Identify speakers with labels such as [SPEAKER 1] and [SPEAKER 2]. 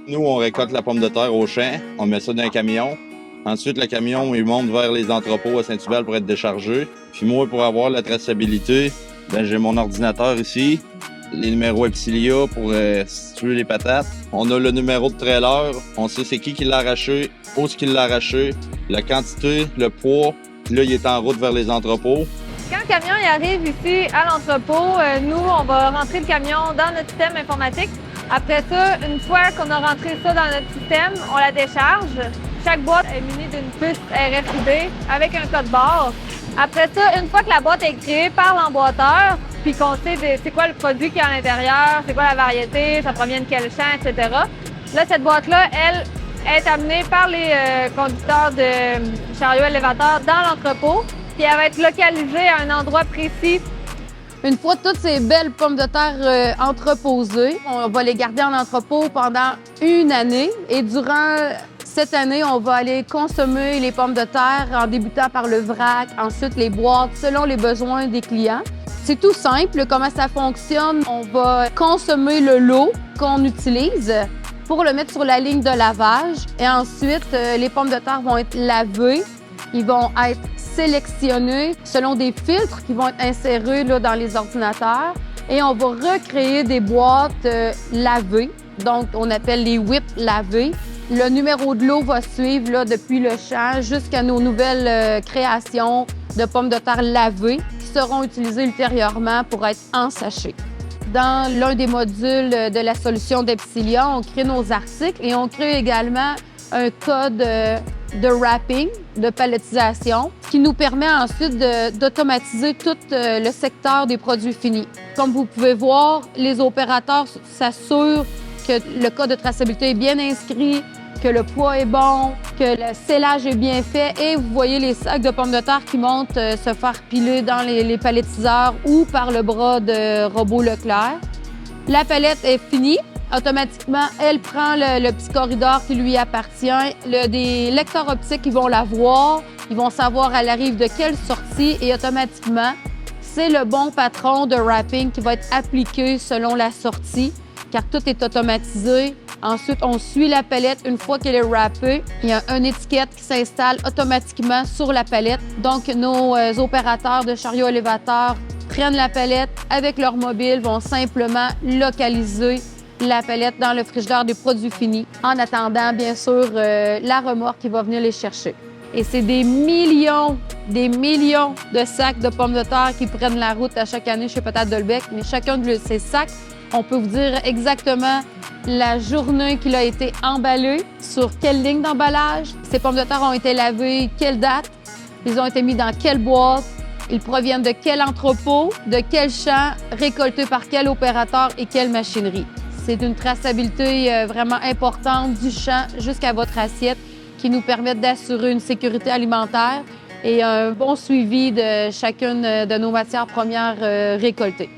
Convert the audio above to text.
[SPEAKER 1] Nous, on récolte la pomme de terre au champ, on met ça dans un camion. Ensuite, le camion, il monte vers les entrepôts à Saint-Hubert pour être déchargé. Puis moi, pour avoir la traçabilité, j'ai mon ordinateur ici, les numéros Epsilia pour situer les patates. On a le numéro de trailer, on sait c'est qui l'a arraché, où est-ce qu'il l'a arraché, la quantité, le poids. Puis là, il est en route vers les entrepôts.
[SPEAKER 2] Quand le camion il arrive ici à l'entrepôt, nous, on va rentrer le camion dans notre système informatique. Après ça, une fois qu'on a rentré ça dans notre système, on la décharge. Chaque boîte est munie d'une puce RFID avec un code barre. Après ça, une fois que la boîte est créée par l'emboîteur, puis qu'on sait c'est quoi le produit qui est à l'intérieur, c'est quoi la variété, ça provient de quel champ, etc. Là, cette boîte-là, elle est amenée par les conducteurs de chariots élévateurs dans l'entrepôt, puis elle va être localisée à un endroit précis.
[SPEAKER 3] Une fois toutes ces belles pommes de terre entreposées, on va les garder en entrepôt pendant une année. Et durant cette année, on va aller consommer les pommes de terre en débutant par le vrac, ensuite les boîtes, selon les besoins des clients. C'est tout simple. Comment ça fonctionne? On va consommer le lot qu'on utilise pour le mettre sur la ligne de lavage. Et ensuite, les pommes de terre vont être lavées. Ils vont être sélectionnés selon des filtres qui vont être insérés là, dans les ordinateurs. Et on va recréer des boîtes lavées, donc on appelle les whips lavés. Le numéro de lot va suivre là, depuis le champ jusqu'à nos nouvelles créations de pommes de terre lavées qui seront utilisées ultérieurement pour être en sachet. Dans l'un des modules de la solution d'Epsilia, on crée nos articles et on crée également un code de wrapping, de palettisation, qui nous permet ensuite d'automatiser tout le secteur des produits finis. Comme vous pouvez voir, les opérateurs s'assurent que le code de traçabilité est bien inscrit, que le poids est bon, que le scellage est bien fait et vous voyez les sacs de pommes de terre qui montent se faire piler dans les palettiseurs ou par le bras de robot Leclerc. La palette est finie. Automatiquement, elle prend le petit corridor qui lui appartient. Des lecteurs optiques, ils vont la voir, ils vont savoir elle arrive de quelle sortie et automatiquement, c'est le bon patron de wrapping qui va être appliqué selon la sortie, car tout est automatisé. Ensuite, on suit la palette. Une fois qu'elle est wrappée, il y a une étiquette qui s'installe automatiquement sur la palette. Donc, nos opérateurs de chariots élévateurs prennent la palette avec leur mobile, vont simplement localiser la palette dans le frigidaire des produits finis, en attendant, bien sûr, la remorque qui va venir les chercher. Et c'est des millions de sacs de pommes de terre qui prennent la route à chaque année chez Patates Delbecq. Mais chacun de ces sacs, on peut vous dire exactement la journée qu'il a été emballé, sur quelle ligne d'emballage. Ces pommes de terre ont été lavées, quelle date, ils ont été mis dans quelle boîte, ils proviennent de quel entrepôt, de quel champ, récoltés par quel opérateur et quelle machinerie. C'est une traçabilité vraiment importante du champ jusqu'à votre assiette qui nous permet d'assurer une sécurité alimentaire et un bon suivi de chacune de nos matières premières récoltées.